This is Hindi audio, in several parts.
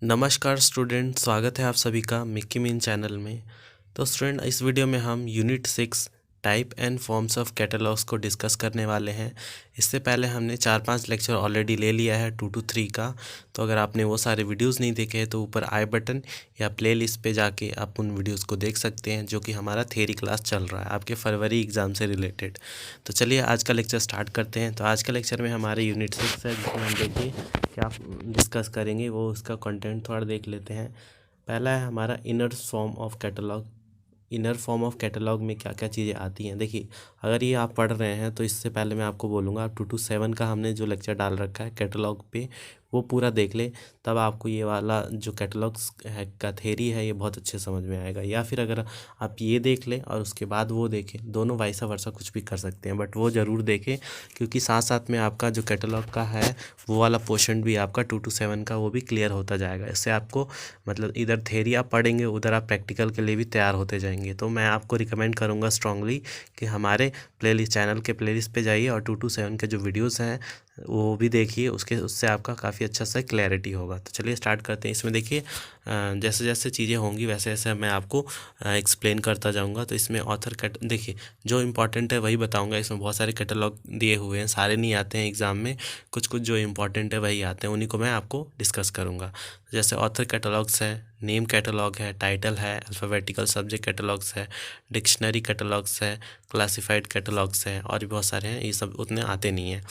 नमस्कार स्टूडेंट, स्वागत है आप सभी का मिक्की मीन चैनल में। तो स्टूडेंट, इस वीडियो में हम unit 6 type and forms of catalogues को डिस्कस करने वाले हैं। इससे पहले हमने 4-5 लेक्चर ऑलरेडी ले लिया है 2 to 3 का। तो अगर आपने वो सारे वीडियोस नहीं देखे हैं तो ऊपर आई बटन या प्लेलिस्ट पे जाके आप उन वीडियोस को देख सकते हैं, जो कि हमारा थियरी क्लास चल रहा है आपके फरवरी एग्ज़ाम से रिलेटेड। तो चलिए आज का लेक्चर स्टार्ट करते हैं। तो आज का लेक्चर में हमारे यूनिट 6 है, जिसमें हम देखिए क्या डिस्कस करेंगे, वो उसका कंटेंट थोड़ा देख लेते हैं। पहला है हमारा inner form of catalogue. Inner form of catalogue में क्या क्या चीज़ें आती हैं। देखिए, अगर ये आप पढ़ रहे हैं तो इससे पहले मैं आपको बोलूँगा, आप 2 to 7 का हमने जो लेक्चर डाल रखा है कैटलॉग पे, वो पूरा देख ले, तब आपको ये वाला जो कैटलॉग्स है का थेरी है ये बहुत अच्छे समझ में आएगा। या फिर अगर आप ये देख लें और उसके बाद वो देखें, दोनों वाइसा वर्सा कुछ भी कर सकते हैं, बट वो ज़रूर देखें, क्योंकि साथ साथ में आपका जो कैटलॉग का है वो वाला पोर्शन भी आपका 2 to 7 का वो भी क्लियर होता जाएगा। इससे आपको मतलब इधर थेरी आप पढ़ेंगे, उधर आप प्रैक्टिकल के लिए भी तैयार होते जाएंगे। तो मैं आपको रिकमेंड करूँगा स्ट्रांगली कि हमारे प्लेलिस्ट चैनल के प्लेलिस्ट पे जाइए और 2 to 7 के जो वीडियोज़ हैं वो भी देखिए, उससे आपका काफ़ी अच्छा सा क्लैरिटी होगा। तो चलिए स्टार्ट करते हैं। इसमें देखिए, जैसे जैसे चीज़ें होंगी वैसे वैसे मैं आपको एक्सप्लेन करता जाऊंगा। तो इसमें ऑथर कैट देखिए, जो इम्पोर्टेंट है वही बताऊंगा। इसमें बहुत सारे कैटलॉग दिए हुए हैं, सारे नहीं आते हैं एग्ज़ाम में, कुछ कुछ जो इम्पोर्टेंट है वही आते हैं, उन्हीं को मैं आपको डिस्कस करूँगा। जैसे ऑथर कैटलॉग्स है, नेम कैटलॉग है, टाइटल है, अल्फ़ाबेटिकल सब्जेक्ट कैटलॉग्स है, डिक्शनरी कैटलॉग्स है, क्लासिफाइड कैटलॉग्स हैं, और भी बहुत सारे हैं। ये सब उतने आते नहीं हैं।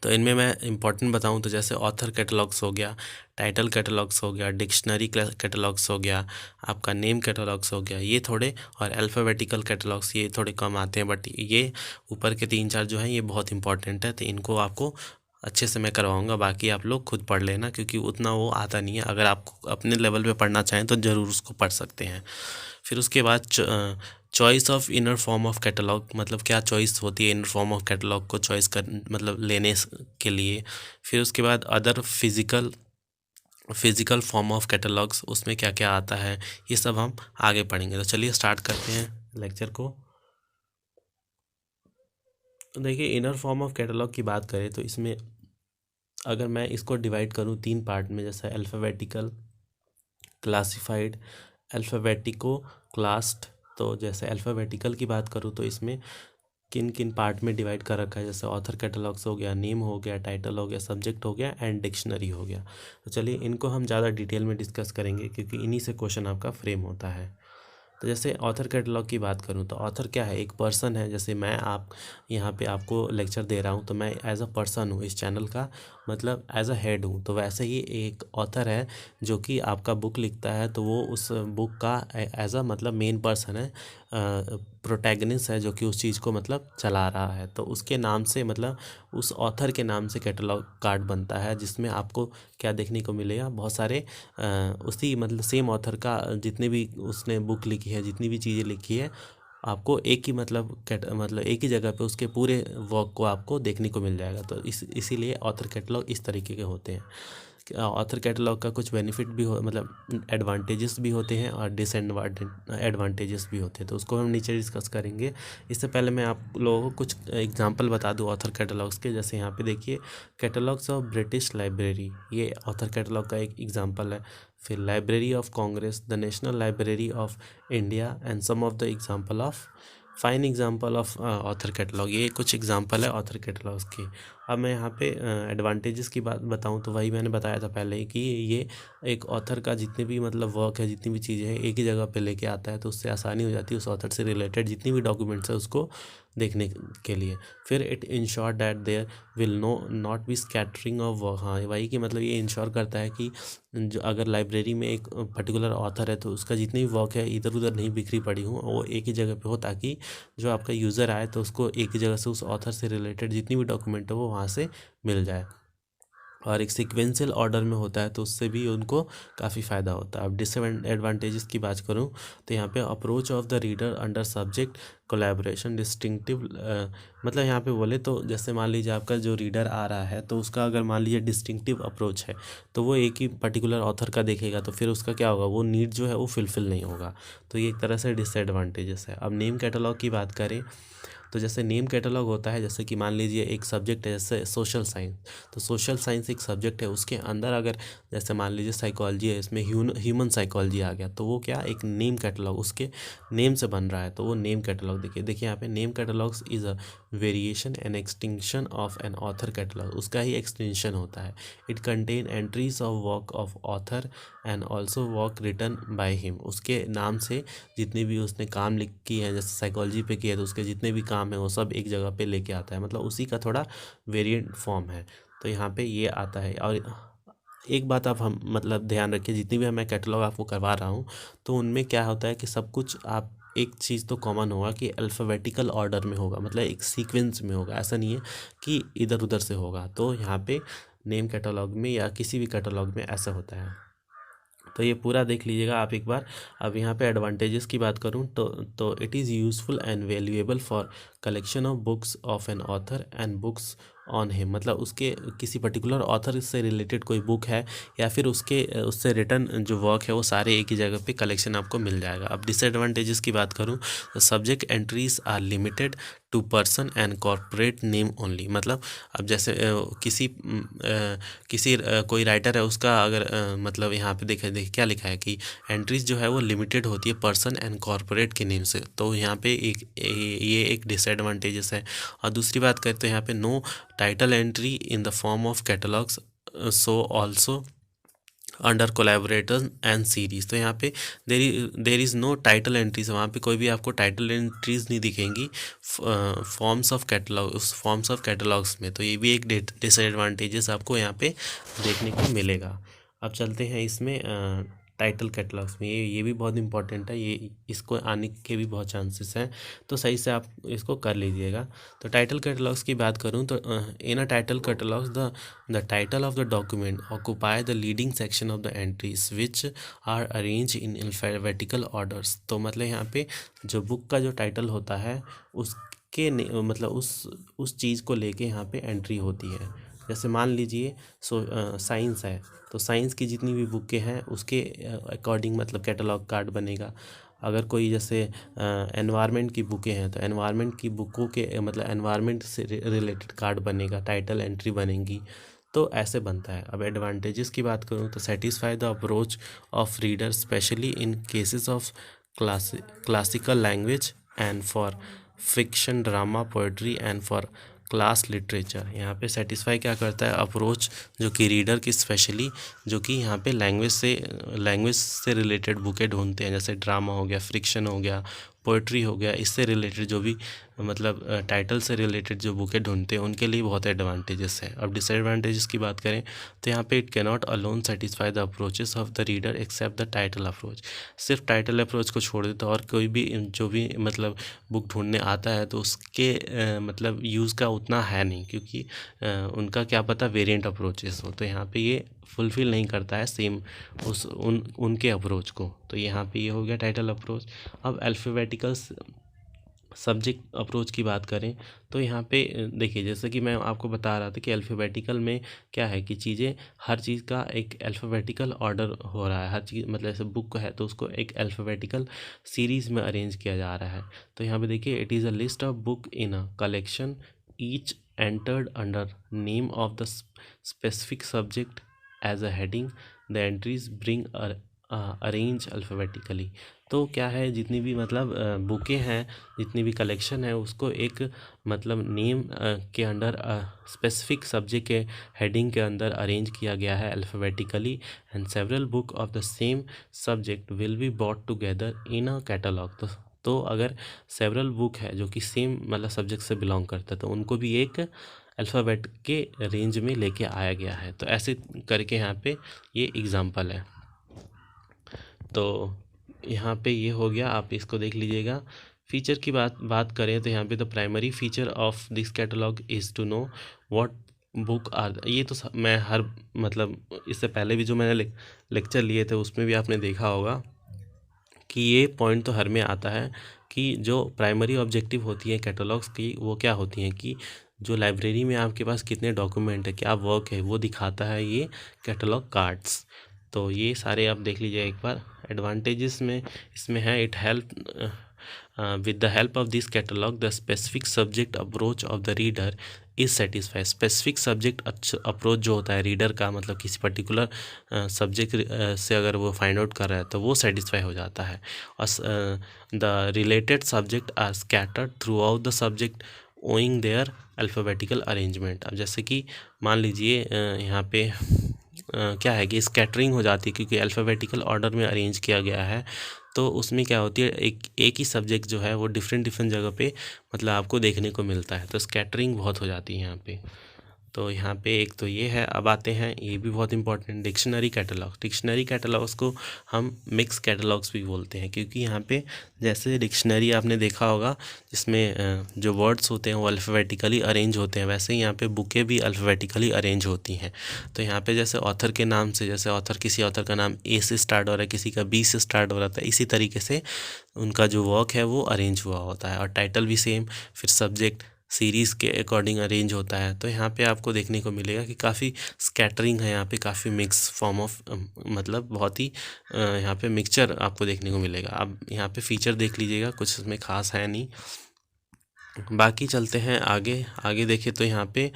तो इनमें मैं इंपॉर्टेंट बताऊं तो जैसे ऑथर कैटलॉग्स हो गया, टाइटल कैटलॉग्स हो गया, डिक्शनरी कैटलॉग्स हो गया, आपका नेम कैटलॉग्स हो गया, ये थोड़े, और अल्फ़ाबेटिकल कैटलॉग्स ये थोड़े कम आते हैं, बट ये ऊपर के 3-4 जो हैं ये बहुत इंपॉर्टेंट है। तो इनको आपको अच्छे से मैं करवाऊँगा, बाकी आप लोग खुद पढ़ लेना, क्योंकि उतना वो आता नहीं है। अगर आपको अपने लेवल पे पढ़ना चाहें तो ज़रूर उसको पढ़ सकते हैं। फिर उसके बाद choice of inner form of catalogue, मतलब क्या चॉइस होती है इनर फॉर्म ऑफ कैटलॉग को चॉइस कर मतलब लेने के लिए। फिर उसके बाद other physical form of catalogues, उसमें क्या क्या आता है, ये सब हम आगे पढ़ेंगे। तो चलिए स्टार्ट करते हैं लेक्चर को। तो देखिए, इनर फॉर्म ऑफ कैटलॉग की बात करें तो इसमें अगर मैं इसको डिवाइड करूँ 3 पार्ट में, जैसे अल्फ़ाबेटिकल, क्लासिफाइड, अल्फ़ाबेटिको क्लास्ड। तो जैसे अल्फ़ाबेटिकल की बात करूँ तो इसमें किन किन पार्ट में डिवाइड कर रखा है, जैसे ऑथर कैटलॉग्स हो गया, नेम हो गया, टाइटल हो गया, सब्जेक्ट हो गया, एंड डिक्शनरी हो गया। तो चलिए इनको हम ज़्यादा डिटेल में डिस्कस करेंगे, क्योंकि इन्हीं से क्वेश्चन आपका फ्रेम होता है। तो जैसे ऑथर कैटलॉग की बात करूँ तो ऑथर क्या है, एक पर्सन है। जैसे मैं आप यहाँ पे आपको लेक्चर दे रहा हूँ तो मैं एज अ पर्सन हूँ इस चैनल का, मतलब एज अ हेड हूँ। तो वैसे ही एक ऑथर है जो कि आपका बुक लिखता है, तो वो उस बुक का एज अ मतलब मेन पर्सन है, प्रोटैगनिस्ट है, जो कि उस चीज़ को मतलब चला रहा है। तो उसके नाम से मतलब उस ऑथर के नाम से कैटलॉग कार्ड बनता है, जिसमें आपको क्या देखने को मिलेगा, बहुत सारे उसी मतलब सेम ऑथर का जितने भी उसने बुक लिखी है, जितनी भी चीज़ें लिखी है, आपको एक ही मतलब एक ही जगह पे उसके पूरे वर्क को आपको देखने को मिल जाएगा। तो इसीलिए ऑथर कैटलॉग इस तरीके के होते हैं। ऑथर कैटलॉग का कुछ बेनिफिट भी हो, मतलब एडवांटेजेस भी होते हैं और एडवांटेजेस भी होते हैं, तो उसको हम नीचे डिस्कस करेंगे। इससे पहले मैं आप लोगों को कुछ एग्जांपल बता दूं ऑथर कैटलॉग्स के। जैसे यहाँ पे देखिए, कैटलॉग्स ऑफ ब्रिटिश लाइब्रेरी, ये ऑथर कैटलॉग का एक एग्जांपल है। फिर library of Congress, the national library of India, and some of the example of fine example of author catalogue. ये कुछ एग्जांपल है ऑथर कैटलॉग्स की। अब मैं यहाँ पे एडवांटेजेस की बात बताऊँ तो वही मैंने बताया था पहले ही, कि ये एक ऑथर का जितने भी मतलब वर्क है, जितनी भी चीज़ें हैं, एक ही जगह पे लेके आता है, तो उससे आसानी हो जाती है उस ऑथर से रिलेटेड जितनी भी डॉक्यूमेंट्स है उसको देखने के लिए। फिर it ensure that there will not be scattering of work. हाँ, वही कि मतलब ये इंश्योर करता है कि जो अगर लाइब्रेरी में एक पर्टिकुलर ऑथर है तो उसका जितनी भी वर्क है इधर उधर नहीं बिखरी पड़ी हो, वो एक ही जगह पे हो, ताकि जो आपका यूज़र आए तो उसको एक ही जगह से उस ऑथर से रिलेटेड जितनी भी डॉक्यूमेंट है वो वहाँ से मिल जाए। और एक सीक्वेंशियल ऑर्डर में होता है तो उससे भी उनको काफ़ी फ़ायदा होता है। अब डिसएडवांटेजेस की बात करूँ तो यहाँ पे approach of the reader under subject collaboration distinctive, मतलब यहाँ पे बोले तो जैसे मान लीजिए आपका जो रीडर आ रहा है तो उसका अगर मान लीजिए डिस्टिंक्टिव अप्रोच है, तो वो एक ही पर्टिकुलर ऑथर का देखेगा, तो फिर उसका क्या होगा, वो नीड जो है वो फुलफिल नहीं होगा। तो ये एक तरह से डिसएडवांटेजेस है। अब नेम कैटलॉग की बात करें तो जैसे नेम कैटलॉग होता है, जैसे कि मान लीजिए एक सब्जेक्ट है जैसे सोशल साइंस, तो सोशल साइंस एक सब्जेक्ट है, उसके अंदर अगर जैसे मान लीजिए साइकोलॉजी है, इसमें ह्यूमन साइकोलॉजी आ गया, तो वो क्या एक नेम कैटलॉग उसके नेम से बन रहा है, तो वो नेम कैटलॉग देखिए यहाँ पे name catalogues is a variation and extension of an author catalogue, उसका ही एक्सटेंशन होता है। It contain entries of work of author and also work written by him, उसके नाम से जितने भी उसने काम लिख की है, जैसे साइकोलॉजी पे किया है तो उसके जितने भी काम है वो सब एक जगह पे लेके आता है, मतलब उसी का थोड़ा वेरिएंट फॉर्म है। तो यहाँ पे ये आता है। और एक बात आप हम मतलब ध्यान रखिए, जितनी भी मैं कैटलॉग आपको करवा रहा हूँ तो उनमें क्या होता है कि सब कुछ आप एक चीज़ तो कॉमन होगा कि अल्फ़ाबेटिकल ऑर्डर में होगा, मतलब एक सीक्वेंस में होगा, ऐसा नहीं है कि इधर उधर से होगा। तो यहाँ पे नेम कैटलॉग में या किसी भी कैटलॉग में ऐसा होता है। तो ये पूरा देख लीजिएगा आप एक बार। अब यहाँ पे एडवांटेजेस की बात करूँ तो it is useful and valuable for collection of books of an author and books on him, मतलब उसके किसी पर्टिकुलर ऑथर से रिलेटेड कोई बुक है या फिर उसके उससे रिटर्न जो वर्क है वो सारे एक ही जगह पे कलेक्शन आपको मिल जाएगा। अब डिसएडवांटेजेस की बात करूँ तो subject entries are limited to person and corporate name only, मतलब अब जैसे किसी कोई राइटर है उसका अगर मतलब यहाँ पे देखे क्या लिखा है कि एंट्रीज जो है वो लिमिटेड होती है पर्सन एंड कॉर्पोरेट के नेम से, तो यहाँ पे ये एक डिसएडवांटेजेस है। और दूसरी बात करें तो यहाँ पे no title entry in the form of catalogues so also under collaborators and series, तो यहाँ पे there is no title entries, वहाँ पे कोई भी आपको टाइटल एंट्रीज नहीं दिखेंगी फॉर्म्स ऑफ कैटलॉग, उस फॉर्म्स ऑफ कैटलॉग्स में, तो ये भी एक डिसएडवांटेजेस आपको यहाँ पे देखने को मिलेगा। अब चलते हैं इसमें टाइटल कैटलॉग्स में, ये भी बहुत इंपॉर्टेंट है, ये इसको आने के भी बहुत चांसेस हैं, तो सही से आप इसको कर लीजिएगा। तो टाइटल कैटलॉग्स की बात करूँ तो in a title catalogues the title of the document occupy the leading section of the entries which are arrange in alphabetical orders, तो मतलब यहाँ पे जो बुक का जो टाइटल होता है उसके मतलब उस चीज़ को लेके यहाँ पे एंट्री होती है। जैसे मान लीजिए साइंस है, तो साइंस की जितनी भी बुकें हैं उसके अकॉर्डिंग मतलब कैटलॉग कार्ड बनेगा। अगर कोई जैसे एनवायरनमेंट की बुकें हैं तो एनवायरनमेंट की बुकों के मतलब एनवायरनमेंट से रिलेटेड कार्ड बनेगा, टाइटल एंट्री बनेगी, तो ऐसे बनता है। अब एडवांटेजेस की बात करूँ तो satisfy the approach of reader specially in cases of classical language and for fiction drama poetry and for class literature, यहाँ पे सेटिस्फाई क्या करता है अप्रोच जो कि रीडर की स्पेशली जो कि यहाँ पे लैंग्वेज से रिलेटेड बुकें ढूंढते हैं, जैसे ड्रामा हो गया, फ्रिक्शन हो गया, पोइट्री हो गया, इससे रिलेटेड जो भी मतलब टाइटल से रिलेटेड जो बुकें ढूंढते हैं उनके लिए बहुत एडवांटेजेस है। अब डिसएडवांटेजेस की बात करें तो यहाँ पे it can not alone satisfy the approaches of the reader except the title approach, सिर्फ टाइटल अप्रोच को छोड़ देते और कोई भी जो भी मतलब बुक ढूंढने आता है तो उसके मतलब यूज़ का उतना है नहीं, क्योंकि उनका क्या पता वेरिएंट अप्रोचेस हो, तो यहाँ पे ये फुलफ़िल नहीं करता है सेम उनके अप्रोच को, तो यहाँ पे ये हो गया टाइटल अप्रोच। अब अल्फ़ाबेटिकल सब्जेक्ट अप्रोच की बात करें तो यहाँ पे देखिए जैसे कि मैं आपको बता रहा था कि अल्फ़ाबेटिकल में क्या है कि चीज़ें हर चीज़ का एक अल्फ़ाबेटिकल ऑर्डर हो रहा है, हर चीज़ मतलब जैसे बुक है तो उसको एक अल्फ़ाबेटिकल सीरीज़ में अरेंज किया जा रहा है। तो यहाँ पे देखिए it is a list of book in a collection each entered under name of the specific subject as a heading, the entries bring arrange alphabetically, तो क्या है जितनी भी मतलब बुकें हैं, जितनी भी कलेक्शन है उसको एक मतलब नेम के अंडर स्पेसिफिक सब्जेक्ट के हेडिंग के अंदर अरेंज किया गया है alphabetically, and several book of the same subject will be bought together in a catalogue, तो अगर सेवरल बुक है जो कि सेम मतलब सब्जेक्ट से बिलोंग करता है तो उनको भी एक अल्फ़ाबेट के रेंज में लेके आया गया है। तो ऐसे करके यहाँ पे ये एग्ज़ाम्पल है। तो यहाँ पे ये हो गया, आप इसको देख लीजिएगा। फीचर की बात करें तो यहाँ पे the primary feature of this catalogue is to know what book are, ये तो मैं हर मतलब इससे पहले भी जो मैंने लेक्चर लिए थे उसमें भी आपने देखा होगा कि ये पॉइंट तो हर में आता है कि जो प्राइमरी ऑब्जेक्टिव होती है कैटलॉग्स की वो क्या होती हैं कि जो लाइब्रेरी में आपके पास कितने डॉक्यूमेंट है, क्या वर्क है, वो दिखाता है ये कैटलॉग कार्ड्स। तो ये सारे आप देख लीजिए एक बार। एडवांटेजेस में इसमें है it help with the help of this catalogue the specific subject approach of the reader is satisfy. Specific subject approach जो होता है रीडर का, मतलब किसी पर्टिकुलर सब्जेक्ट से अगर वो फाइंड आउट कर रहा है तो वो सेटिस्फाई हो जाता है। और the related subject are scattered throughout the subject owing their alphabetical arrangement. अब जैसे कि मान लीजिए यहाँ पे क्या है कि स्कैटरिंग हो जाती है क्योंकि अल्फ़ाबेटिकल ऑर्डर में अरेंज किया गया है, तो उसमें क्या होती है एक ही सब्जेक्ट जो है वो डिफरेंट डिफरेंट जगह पे मतलब आपको देखने को मिलता है, तो स्कैटरिंग बहुत हो जाती है यहाँ पे। तो यहाँ पे एक तो ये है। अब आते हैं, ये भी बहुत important, dictionary catalogue. Dictionary catalogues को हम मिक्स कैटलॉग्स भी बोलते हैं क्योंकि यहाँ पे जैसे डिक्शनरी आपने देखा होगा जिसमें जो वर्ड्स होते हैं वो अल्फ़ाबेटिकली अरेंज होते हैं, वैसे ही यहाँ पे बुकें भी अल्फ़ाबेटिकली अरेंज होती हैं। तो यहाँ पे जैसे ऑथर के नाम से, जैसे ऑथर किसी ऑथर का नाम ए से स्टार्ट हो रहा है, किसी का बी से स्टार्ट हो रहा था, इसी तरीके से उनका जो वर्क है वो अरेंज हुआ होता है। और टाइटल भी सेम, फिर सब्जेक्ट सीरीज़ के अकॉर्डिंग अरेंज होता है। तो यहाँ पे आपको देखने को मिलेगा कि काफ़ी स्कैटरिंग है यहाँ पे, काफ़ी मिक्स फॉर्म ऑफ मतलब बहुत ही यहाँ पे मिक्सचर आपको देखने को मिलेगा। अब यहाँ पे फीचर देख लीजिएगा, कुछ इसमें खास है नहीं। बाकी चलते हैं आगे। आगे देखें तो यहाँ पे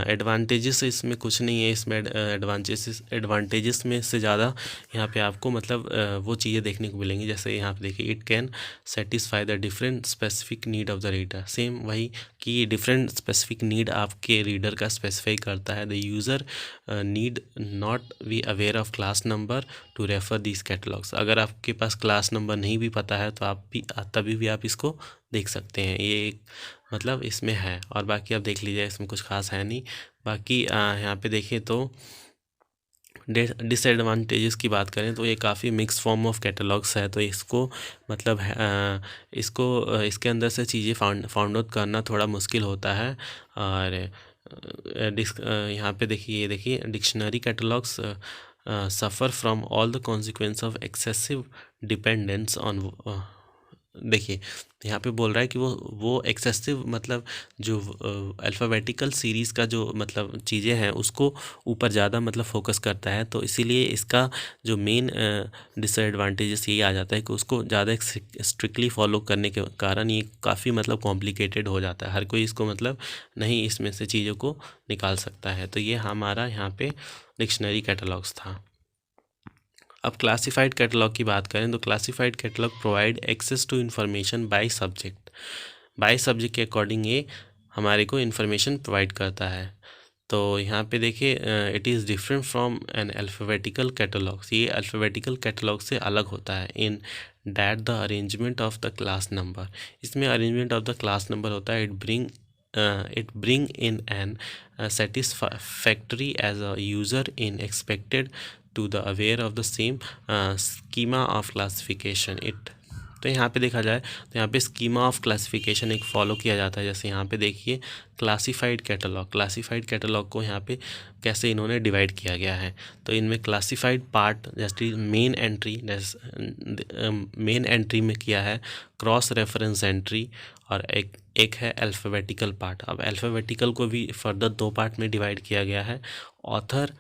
एडवांटेजेस इसमें कुछ नहीं है। इसमें एडवांटेजेस में से ज़्यादा यहाँ पे आपको मतलब वो चीज़ें देखने को मिलेंगी। जैसे यहाँ पे देखिए, it can satisfy the different specific need of the reader. Same वही कि डिफरेंट स्पेसिफिक नीड आपके रीडर का स्पेसिफाई करता है। The user need not be aware of class number two refer this catalogues. अगर आपके पास क्लास नंबर नहीं भी पता है तो आप भी तभी भी आप इसको देख सकते हैं। ये एक मतलब इसमें है। और बाकी आप देख लीजिए, इसमें कुछ खास है नहीं। बाकी यहाँ पे देखें तो डिसएडवांटेजेस की बात करें तो ये काफ़ी मिक्स फॉर्म ऑफ कैटलॉग्स है, तो इसको मतलब इसके अंदर से चीज़ें फाउंड आउट करना थोड़ा मुश्किल होता है। और यहाँ पे देखिए, ये देखिए, dictionary catalogues suffer from all the consequence of excessive dependence on. देखिए यहाँ पे बोल रहा है कि वो एक्सेसिव मतलब जो अल्फ़ाबेटिकल सीरीज़ का जो मतलब चीज़ें हैं उसको ऊपर ज़्यादा मतलब फोकस करता है। तो इसीलिए इसका जो मेन डिसएडवांटेजेस यही आ जाता है कि उसको ज़्यादा स्ट्रिक्टली फॉलो करने के कारण ये काफ़ी मतलब कॉम्प्लिकेटेड हो जाता है। हर कोई इसको मतलब नहीं इसमें से चीज़ों को निकाल सकता है। तो ये हमारा यहाँ पे डिक्शनरी कैटलॉग्स था। अब क्लासिफाइड कैटलॉग की बात करें तो classified catalogue provide access to information by subject. By subject के अकॉर्डिंग ये हमारे को इन्फॉर्मेशन प्रोवाइड करता है। तो यहाँ पे देखिए, it is different from an alphabetical catalogues. ये अल्फ़ाबेटिकल कैटलॉग से अलग होता है in that the arrangement of the class number. इसमें arrangement of the class number होता है। It bring in an satisfactory as a user in expected to the aware of the same schema of classification it। तो यहाँ पे देखा जाए तो यहाँ पे स्कीमा ऑफ क्लासिफिकेशन एक फॉलो किया जाता है। जैसे यहाँ पे देखिए क्लासिफाइड कैटलॉग को यहाँ पे कैसे इन्होंने डिवाइड किया गया है। तो इनमें क्लासिफाइड पार्ट जैसे मेन एंट्री में किया है क्रॉस रेफरेंस एंट्री, और एक है अल्फ़ाबेटिकल पार्ट। अब अल्फ़ाबेटिकल को भी फर्दर दो पार्ट में डिवाइड किया गया है, ऑथर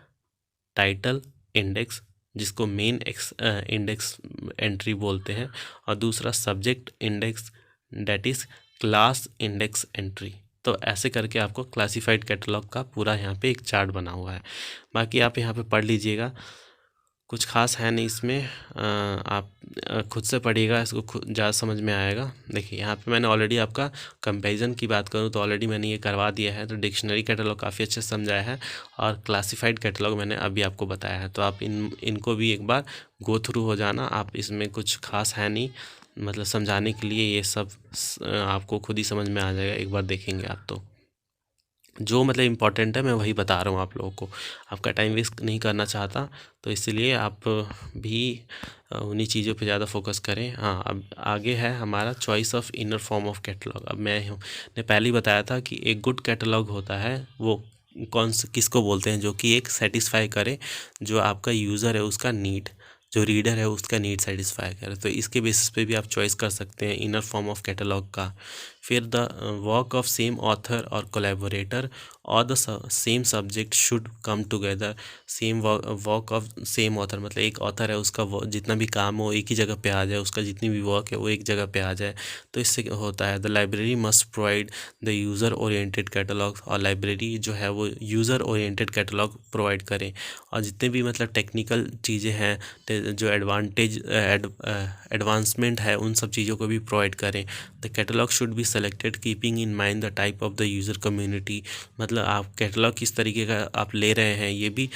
टाइटल इंडेक्स जिसको मेन इंडेक्स एंट्री बोलते हैं, और दूसरा subject index that is class index entry. तो ऐसे करके आपको क्लासिफाइड कैटलॉग का पूरा यहाँ पे एक चार्ट बना हुआ है। बाकी आप यहाँ पे पढ़ लीजिएगा, कुछ खास है नहीं इसमें। आप खुद से पढ़िएगा, इसको खुद ज़्यादा समझ में आएगा। देखिए यहाँ पे मैंने ऑलरेडी आपका कंपैरिजन की बात करूँ तो ऑलरेडी मैंने ये करवा दिया है। तो डिक्शनरी कैटलॉग काफ़ी अच्छे से समझाया है, और क्लासिफाइड कैटलॉग मैंने अभी आपको बताया है। तो आप इनको भी एक बार गो थ्रू हो जाना। आप इसमें कुछ खास है नहीं, मतलब समझाने के लिए ये सब आपको खुद ही समझ में आ जाएगा एक बार देखेंगे आप। तो जो मतलब इम्पोर्टेंट है मैं वही बता रहा हूँ आप लोगों को, आपका टाइम वेस्ट नहीं करना चाहता, तो इसलिए आप भी उन्हीं चीज़ों पे ज़्यादा फोकस करें। हाँ, अब आगे है हमारा choice of inner form of catalogue. अब ने पहले ही बताया था कि एक गुड कैटलॉग होता है वो किसको बोलते हैं, जो कि एक सेटिस्फाई करे जो आपका यूज़र है उसका नीड, जो रीडर है उसका नीड सेटिस्फाई करे। तो इसके बेसिस पे भी आप चॉइस कर सकते हैं इनर फॉर्म ऑफ कैटलॉग का। फिर the work of same author और कोलैबोरेटर और the same subject should come together. Same work of same author मतलब एक ऑथर है, उसका जितना भी काम हो एक ही जगह पे आ जाए, उसका जितनी भी वर्क है वो एक जगह पे आ जाए। तो इससे क्या होता है, the library must provide the user oriented catalogue, और लाइब्रेरी जो है वो यूज़र ओरिएंटेड कैटलॉग प्रोवाइड करें। और जितने भी मतलब टेक्निकल चीज़ें हैं, जो एडवांसमेंट है, उन सब चीज़ों को भी प्रोवाइड करें। The catalogue should be selected keeping in mind the type of the user community. मतलब आप कैटलॉग किस तरीके का आप ले रहे हैं, ये भी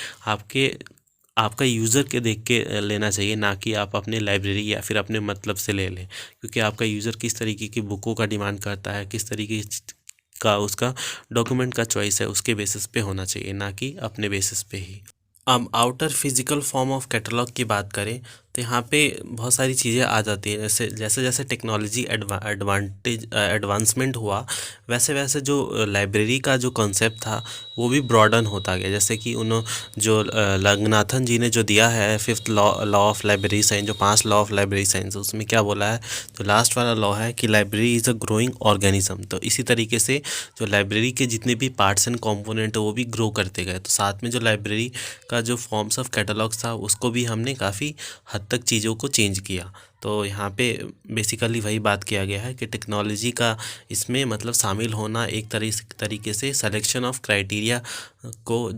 आपका यूज़र के देख के लेना चाहिए, ना कि आप अपने लाइब्रेरी या फिर अपने मतलब से ले लें। क्योंकि आपका यूज़र किस तरीके की बुकों का डिमांड करता है, किस तरीके का उसका डॉक्यूमेंट का चॉइस है, उसके बेसिस पे होना चाहिए, ना कि अपने बेसिस पे ही। अब outer physical form of catalogue की बात करें तो यहाँ पे बहुत सारी चीज़ें आ जाती हैं। जैसे जैसे जैसे टेक्नोलॉजी एडवांसमेंट हुआ, वैसे वैसे जो लाइब्रेरी का जो कॉन्सेप्ट था वो भी ब्रॉडन होता गया। जैसे कि उन्होंने जो रंगनाथन जी ने जो दिया है fifth law law of library science, जो 5 लॉ ऑफ लाइब्रेरी साइंस, उसमें क्या बोला है, जो लास्ट वाला लॉ है कि library is a growing organism. तो इसी तरीके से जो लाइब्रेरी के जितने भी पार्ट्स एंड कॉम्पोनेंट है वो भी ग्रो करते गए। तो साथ में जो लाइब्रेरी का जो फॉर्म्स ऑफ कैटलॉग्स था उसको भी हमने काफ़ी हद तक चीज़ों को चेंज किया। तो यहाँ पे बेसिकली वही बात किया गया है कि टेक्नोलॉजी का इसमें मतलब शामिल होना एक तरीके से सिलेक्शन ऑफ क्राइटेरिया को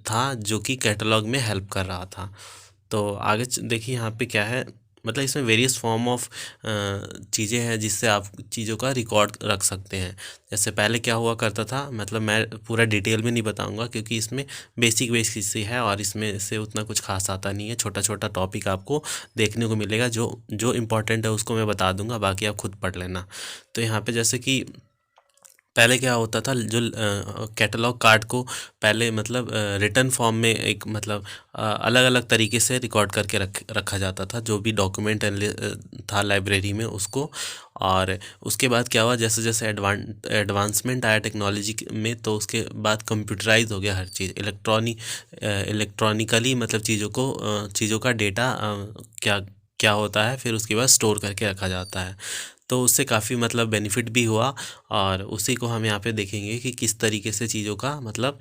था, जो कि कैटलॉग में हेल्प कर रहा था। तो आगे देखिए यहाँ पे क्या है, मतलब इसमें वेरियस फॉर्म ऑफ चीज़ें हैं जिससे आप चीज़ों का रिकॉर्ड रख सकते हैं। जैसे पहले क्या हुआ करता था, मतलब मैं पूरा डिटेल में नहीं बताऊंगा क्योंकि इसमें बेसिक बेसिक सी है और इसमें से उतना कुछ खास आता नहीं है। छोटा छोटा टॉपिक आपको देखने को मिलेगा, जो जो इम्पोर्टेंट है उसको मैं बता दूंगा, बाकी आप खुद पढ़ लेना। तो यहाँ पे जैसे कि पहले क्या होता था, जो कैटलॉग कार्ड को पहले मतलब रिटन फॉर्म में एक मतलब अलग अलग तरीके से रिकॉर्ड करके रखा जाता था, जो भी डॉक्यूमेंट था लाइब्रेरी में उसको। और उसके बाद क्या हुआ, जैसे जैसे एडवांसमेंट आया टेक्नोलॉजी में, तो उसके बाद कंप्यूटराइज हो गया हर चीज़, इलेक्ट्रॉनिकली मतलब चीज़ों का डेटा क्या क्या होता है, फिर उसके बाद स्टोर करके रखा जाता है। तो उससे काफ़ी मतलब बेनिफिट भी हुआ। और उसी को हम यहाँ पे देखेंगे कि किस तरीके से चीज़ों का मतलब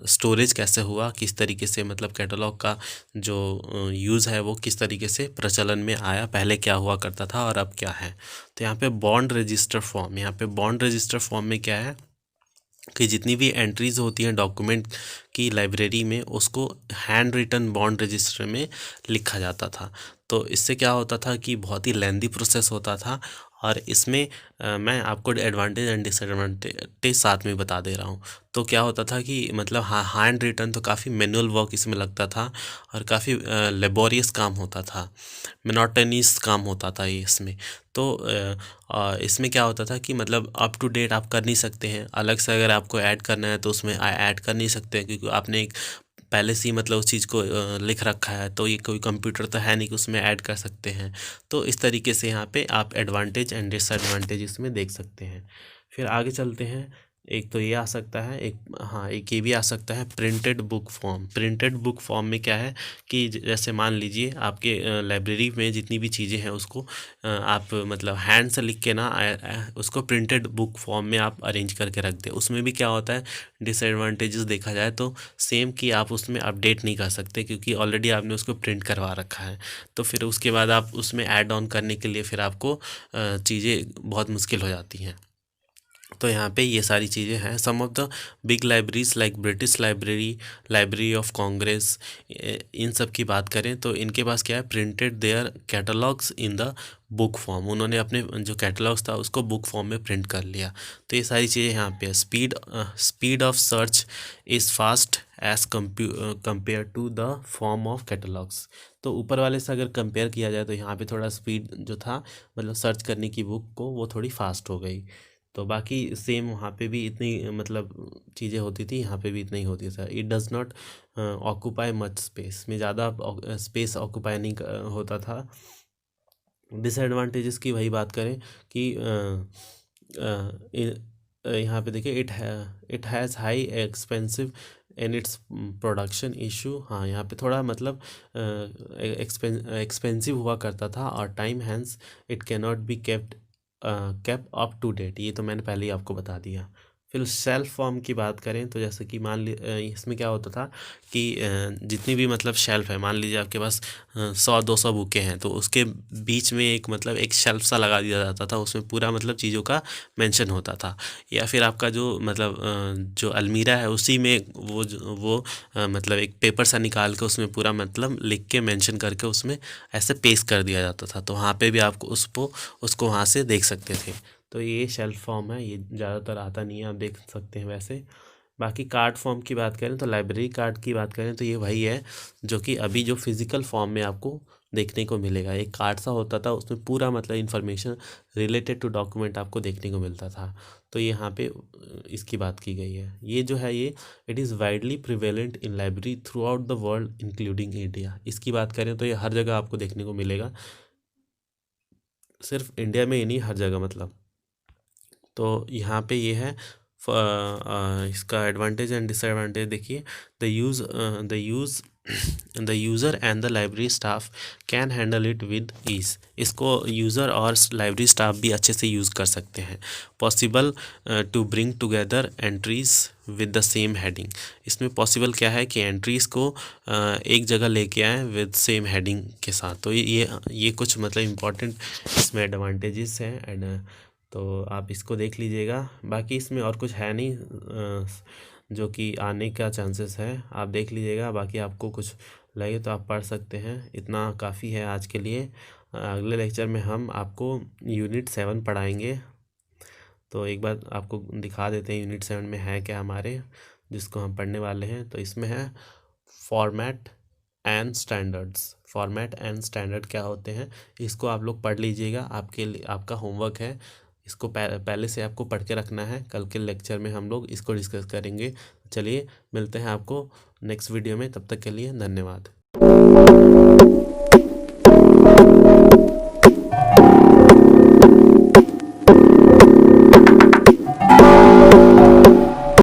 स्टोरेज कैसे हुआ, किस तरीके से मतलब कैटलॉग का जो यूज़ है वो किस तरीके से प्रचलन में आया, पहले क्या हुआ करता था और अब क्या है। तो यहाँ पे बॉन्ड रजिस्टर फॉर्म, यहाँ पे बॉन्ड रजिस्टर फॉर्म में क्या है कि जितनी भी एंट्रीज होती हैं डॉक्यूमेंट की लाइब्रेरी में, उसको हैंड रिटन बॉन्ड रजिस्टर में लिखा जाता था। तो इससे क्या होता था कि बहुत ही लेंदी प्रोसेस होता था। और इसमें मैं आपको एडवांटेज एंड डिसएडवांटेज साथ में बता दे रहा हूँ। तो क्या होता था कि मतलब हाँ, हैंड रिटन तो काफ़ी मैनुअल वर्क इसमें लगता था और काफ़ी लेबोरियस काम होता था, मोनोटोनियस काम होता था ये इसमें। तो इसमें क्या होता था कि मतलब अप टू डेट आप कर नहीं सकते हैं, अलग से अगर आपको ऐड करना है तो उसमें ऐड कर नहीं सकते हैं, क्योंकि आपने एक पहले से ही मतलब उस चीज़ को लिख रखा है। तो ये कोई कंप्यूटर तो है नहीं कि उसमें ऐड कर सकते हैं। तो इस तरीके से यहाँ पे आप एडवांटेज एंड डिसएडवांटेज इसमें देख सकते हैं। फिर आगे चलते हैं। एक तो ये आ सकता है, एक हाँ एक ये भी आ सकता है printed book form. Printed book form में क्या है कि जैसे मान लीजिए आपके लाइब्रेरी में जितनी भी चीज़ें हैं उसको आप मतलब हैंड से लिख के ना उसको प्रिंटेड बुक फॉर्म में आप अरेंज करके रख दें। उसमें भी क्या होता है, डिसएडवांटेजेस देखा जाए तो सेम कि आप उसमें अपडेट नहीं कर सकते, क्योंकि ऑलरेडी आपने उसको प्रिंट करवा रखा है। तो फिर उसके बाद आप उसमें ऐड ऑन करने के लिए फिर आपको चीज़ें बहुत मुश्किल हो जाती हैं। तो यहाँ पे ये सारी चीज़ें हैं। Some of the big libraries like British Library, Library of Congress, इन सब की बात करें तो इनके पास क्या है, printed their catalogues in the book form. उन्होंने अपने जो कैटलॉग्स था उसको बुक फॉर्म में प्रिंट कर लिया। तो ये सारी चीज़ें यहाँ पे है। Speed of search is fast as compare to the form of catalogues. तो ऊपर वाले से अगर कंपेयर किया जाए तो यहाँ पे थोड़ा स्पीड जो था मतलब सर्च करने की बुक को, वो थोड़ी फास्ट हो गई। तो बाकी सेम वहाँ पे भी इतनी मतलब चीज़ें होती थी, यहाँ पे भी इतना ही होती था। It does not occupy much space, में ज़्यादा स्पेस ऑक्यूपाई नहीं होता था। डिसएडवांटेजेस की वही बात करें कि यहाँ पे देखिए it has high expensive in its production issue. हाँ, यहाँ पे थोड़ा मतलब एक्सपेंसिव हुआ करता था और time hence it cannot be kept keep up to date, ये तो मैंने पहले ही आपको बता दिया। फिर सेल्फ फॉर्म की बात करें तो जैसे कि इसमें क्या होता था कि जितनी भी मतलब शेल्फ है, मान लीजिए आपके पास 100-200 बुकें हैं, तो उसके बीच में एक मतलब एक शेल्फ सा लगा दिया जाता था, उसमें पूरा मतलब चीज़ों का मेंशन होता था। या फिर आपका जो मतलब जो अलमीरा है उसी में मतलब एक पेपर सा निकाल के उसमें पूरा मतलब लिख के मेंशन करके उसमें ऐसे पेस्ट कर दिया जाता था, तो वहाँ पे भी आपको उसको वहाँ से देख सकते थे। तो ये शेल्फ फॉर्म है, ये ज़्यादातर आता नहीं है, आप देख सकते हैं वैसे। बाकी कार्ड फॉर्म की बात करें तो लाइब्रेरी कार्ड की बात करें तो ये वही है जो कि अभी जो फिज़िकल फॉर्म में आपको देखने को मिलेगा। एक कार्ड सा होता था, उसमें पूरा मतलब इन्फॉर्मेशन रिलेटेड टू डॉक्यूमेंट आपको देखने को मिलता था। तो यहाँ पे इसकी बात की गई है। ये जो है ये it is widely prevalent in library through out the world including India. इसकी बात करें तो ये हर जगह आपको देखने को मिलेगा, सिर्फ इंडिया में ही नहीं, हर जगह मतलब। तो यहाँ पे ये है इसका एडवांटेज एंड डिसएडवांटेज देखिए। The user and the library staff can handle it with ease. इसको यूज़र और लाइब्रेरी स्टाफ भी अच्छे से यूज़ कर सकते हैं। Possible to bring together entries with the same heading. इसमें पॉसिबल क्या है कि एंट्रीज़ को एक जगह लेके आएँ विद सेम हेडिंग के साथ। तो ये कुछ मतलब इम्पोर्टेंट इसमें एडवांटेजेस हैं तो आप इसको देख लीजिएगा। बाकी इसमें और कुछ है नहीं जो कि आने का चांसेस है, आप देख लीजिएगा। बाकी आपको कुछ लगे तो आप पढ़ सकते हैं, इतना काफ़ी है आज के लिए। अगले लेक्चर में हम आपको यूनिट 7 पढ़ाएंगे। तो एक बार आपको दिखा देते हैं यूनिट 7 में है क्या हमारे, जिसको हम पढ़ने वाले हैं। तो इसमें है format and standards. Format and standard क्या होते हैं, इसको आप लोग पढ़ लीजिएगा, आपके लिए आपका होमवर्क है। इसको पहले से आपको पढ़ के रखना है, कल के लेक्चर में हम लोग इसको डिस्कस करेंगे। चलिए मिलते हैं आपको नेक्स्ट वीडियो में, तब तक के लिए धन्यवाद।